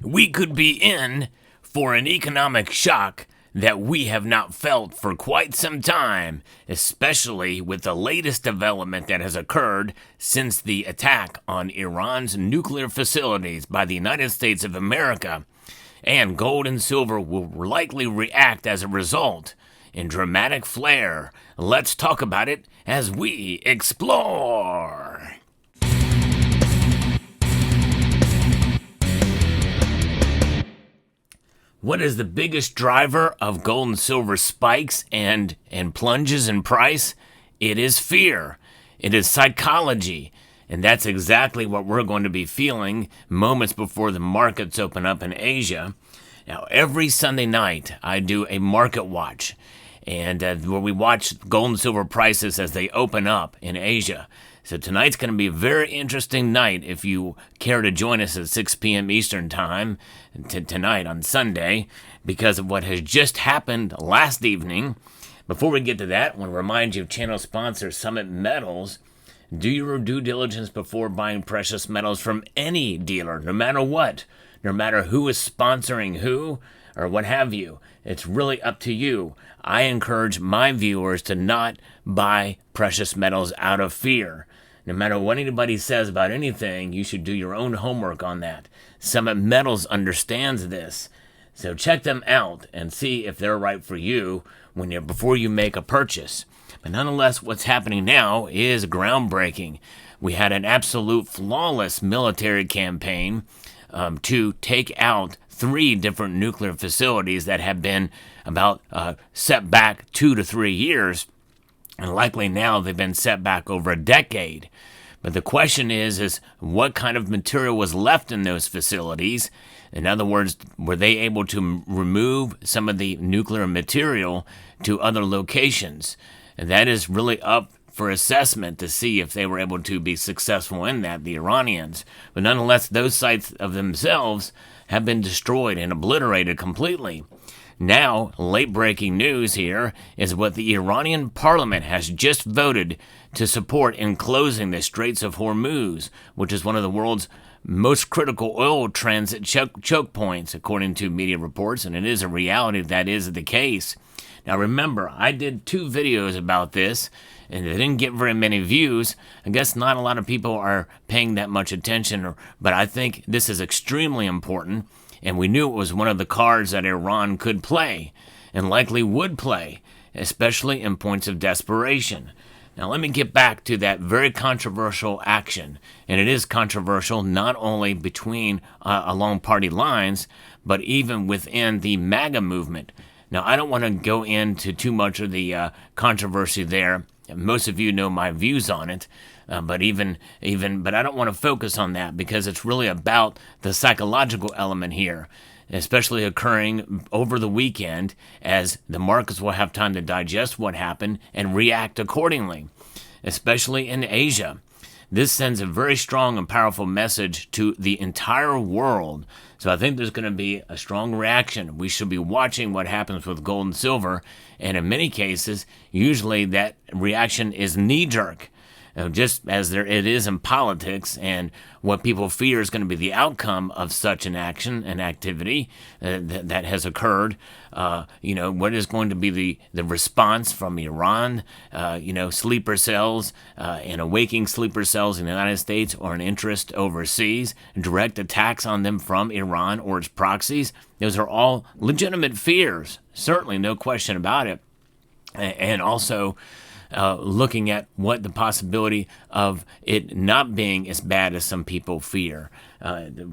We could be in for an economic shock that we have not felt for quite some time, especially with the latest development that has occurred since the attack on Iran's nuclear facilities by the United States of America. And gold and silver will likely react as a result in dramatic flare. Let's talk about it as we explore. What is the biggest driver of gold and silver spikes and plunges in price? It is fear. It is psychology. And that's exactly what we're going to be feeling moments before the markets open up in Asia. Now, every Sunday night, I do a market watch, and where we watch gold and silver prices as they open up in Asia. So tonight's going to be a very interesting night if you care to join us at 6 p.m. Eastern Time tonight on Sunday because of what has just happened last evening. Before we get to that, I want to remind you of channel sponsor Summit Metals. Do your due diligence before buying precious metals from any dealer, no matter what, no matter who is sponsoring who or what have you. It's really up to you. I encourage my viewers to not buy precious metals out of fear. No matter what anybody says about anything, you should do your own homework on that. Summit Metals understands this. So check them out and see if they're right for you before you make a purchase. But nonetheless, what's happening now is groundbreaking. We had an absolute flawless military campaign to take out 3 different nuclear facilities that have been about set back 2 to 3 years. And likely now they've been set back over a decade. But the question is what kind of material was left in those facilities? In other words, were they able to remove some of the nuclear material to other locations? And that is really up for assessment to see if they were able to be successful in that, the Iranians. But nonetheless, those sites of themselves have been destroyed and obliterated completely. Now, late-breaking news here is what the Iranian parliament has just voted to support in closing the Straits of Hormuz, which is one of the world's most critical oil transit choke points, according to media reports, and it is a reality that is the case. Now remember, I did 2 videos about this, and they didn't get very many views. I guess not a lot of people are paying that much attention, but I think this is extremely important. And we knew it was one of the cards that Iran could play, and likely would play, especially in points of desperation. Now let me get back to that very controversial action. And it is controversial not only between along party lines, but even within the MAGA movement. Now I don't want to go into too much of the controversy there. Most of you know my views on it. But I don't want to focus on that because it's really about the psychological element here, especially occurring over the weekend as the markets will have time to digest what happened and react accordingly, especially in Asia. This sends a very strong and powerful message to the entire world. So I think there's going to be a strong reaction. We should be watching what happens with gold and silver, and in many cases, usually that reaction is knee-jerk. Just as it is in politics, and what people fear is going to be the outcome of such an action and activity that has occurred. What is going to be the response from Iran? Sleeper cells and awaking sleeper cells in the United States or an interest overseas, direct attacks on them from Iran or its proxies. Those are all legitimate fears, certainly, no question about it. And also, looking at what the possibility of it not being as bad as some people fear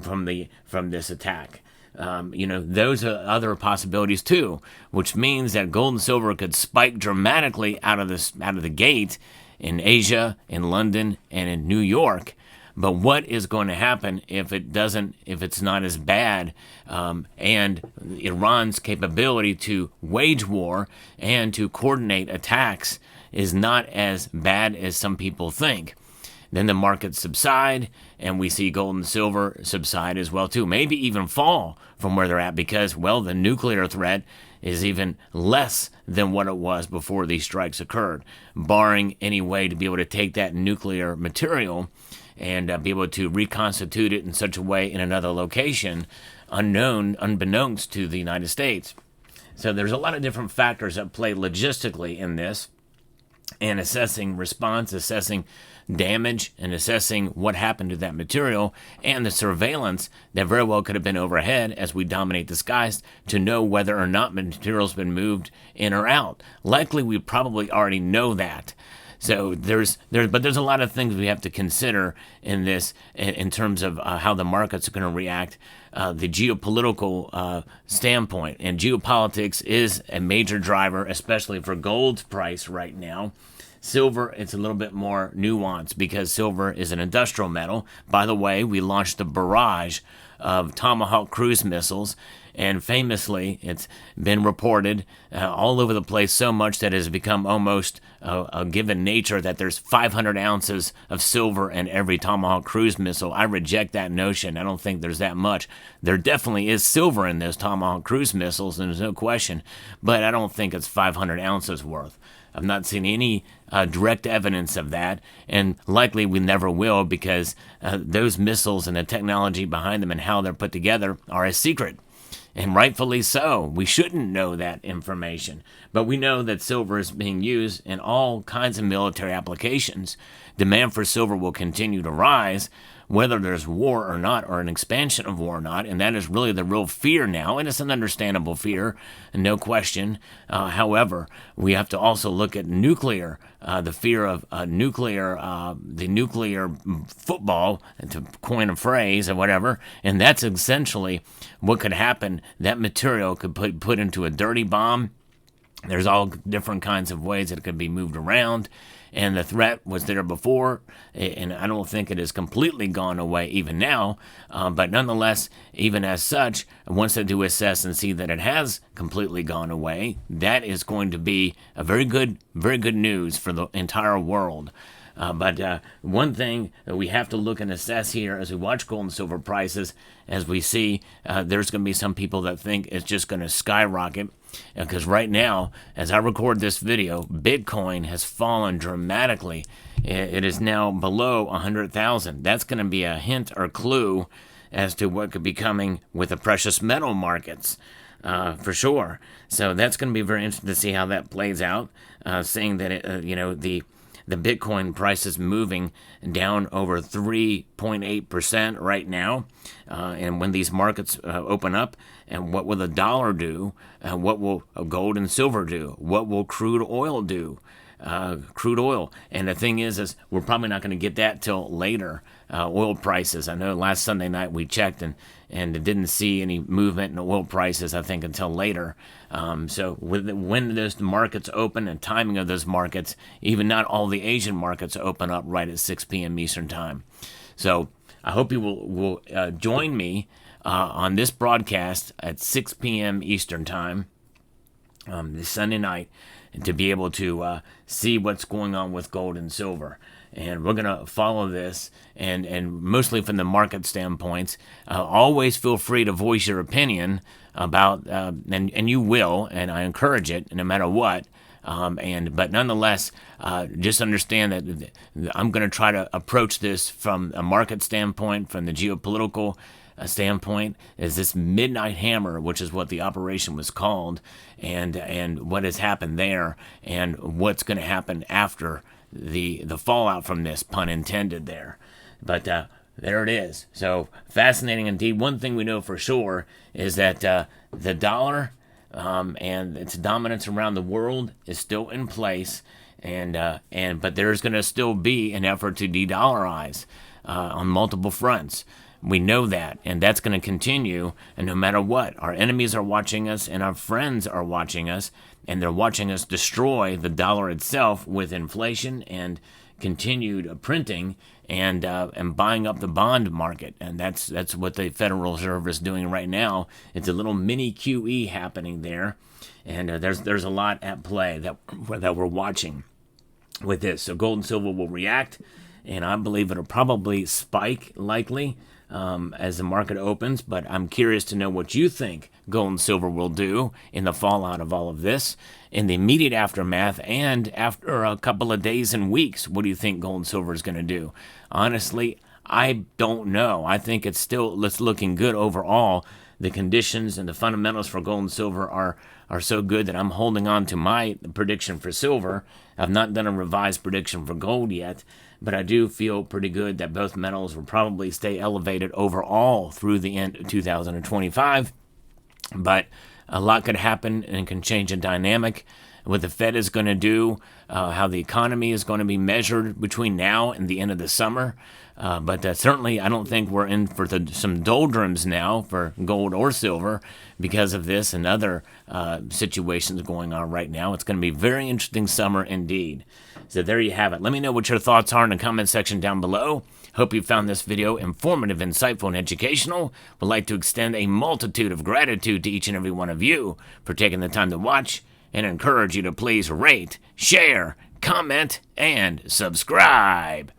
from this attack. Those are other possibilities too, which means that gold and silver could spike dramatically out of the gate in Asia, in London, and in New York. But what is going to happen if it's not as bad, and Iran's capability to wage war and to coordinate attacks is not as bad as some people think? Then the markets subside, and we see gold and silver subside as well too. Maybe even fall from where they're at because, well, the nuclear threat is even less than what it was before these strikes occurred, barring any way to be able to take that nuclear material and be able to reconstitute it in such a way in another location, unbeknownst to the United States. So there's a lot of different factors that play logistically in this, and assessing response, assessing damage, and assessing what happened to that material, and the surveillance that very well could have been overhead as we dominate the skies to know whether or not material's been moved in or out. Likely, we probably already know that. So there's a lot of things we have to consider in this in terms of how the markets are going to react, the geopolitical standpoint. And geopolitics is a major driver, especially for gold's price right now. Silver, it's a little bit more nuanced because silver is an industrial metal. By the way, we launched a barrage of Tomahawk cruise missiles, and famously, it's been reported all over the place so much that it has become almost a given nature that there's 500 ounces of silver in every Tomahawk cruise missile. I reject that notion. I don't think there's that much. There definitely is silver in those Tomahawk cruise missiles, and there's no question, but I don't think it's 500 ounces worth. I've not seen any direct evidence of that, and likely we never will because those missiles and the technology behind them and how they're put together are a secret. And rightfully so. We shouldn't know that information. But we know that silver is being used in all kinds of military applications. Demand for silver will continue to rise, whether there's war or not, or an expansion of war or not, and that is really the real fear now, and it's an understandable fear, no question. However, we have to also look at nuclear, the fear of the nuclear football, to coin a phrase or whatever, and that's essentially what could happen. That material could be put into a dirty bomb. There's all different kinds of ways that it could be moved around. And the threat was there before, and I don't think it has completely gone away even now. But nonetheless, even as such, once they do assess and see that it has completely gone away, that is going to be a very good news for the entire world. But one thing that we have to look and assess here as we watch gold and silver prices, as we see there's going to be some people that think it's just going to skyrocket. Because right now, as I record this video, Bitcoin has fallen dramatically. It is now below 100,000. That's going to be a hint or clue as to what could be coming with the precious metal markets, for sure. So that's going to be very interesting to see how that plays out. Seeing that the Bitcoin price is moving down over 3.8% right now. And when these markets open up, and what will the dollar do? What will gold and silver do? What will crude oil do? Crude oil. And the thing is we're probably not going to get that till later. Oil prices. I know last Sunday night we checked and didn't see any movement in oil prices, I think, until later. So when those markets open and timing of those markets, even not all the Asian markets open up right at 6 p.m. Eastern time. So I hope you will join me on this broadcast at 6 p.m. Eastern time this Sunday night to be able to see what's going on with gold and silver. And we're going to follow this, and mostly from the market standpoints. Always feel free to voice your opinion about, and you will, and I encourage it, no matter what. But nonetheless, just understand that I'm going to try to approach this from a market standpoint, from the geopolitical standpoint, is this midnight hammer, which is what the operation was called, and what has happened there, and what's going to happen after the fallout from this, pun intended there. But there it is. So fascinating indeed. One thing we know for sure is that the dollar and its dominance around the world is still in place, but there's going to still be an effort to de-dollarize on multiple fronts. We know that, and that's going to continue, and no matter what, our enemies are watching us, and our friends are watching us, and they're watching us destroy the dollar itself with inflation and continued printing and buying up the bond market, and that's what the Federal Reserve is doing right now. It's a little mini QE happening there, and there's a lot at play that we're watching with this. So gold and silver will react, and I believe it'll probably spike likely. as the market opens, but I'm curious to know what you think gold and silver will do in the fallout of all of this, in the immediate aftermath, and after a couple of days and weeks. What do you think gold and silver is going to do? Honestly, I don't know. I think it's looking good overall. The conditions and the fundamentals for gold and silver are so good that I'm holding on to my prediction for silver. I've not done a revised prediction for gold yet, but I do feel pretty good that both metals will probably stay elevated overall through the end of 2025. But a lot could happen and can change a dynamic. What the Fed is going to do, how the economy is going to be measured between now and the end of the summer. But certainly, I don't think we're in for some doldrums now for gold or silver because of this and other situations going on right now. It's going to be a very interesting summer indeed. So there you have it. Let me know what your thoughts are in the comment section down below. Hope you found this video informative, insightful, and educational. Would like to extend a multitude of gratitude to each and every one of you for taking the time to watch, and encourage you to please rate, share, comment, and subscribe.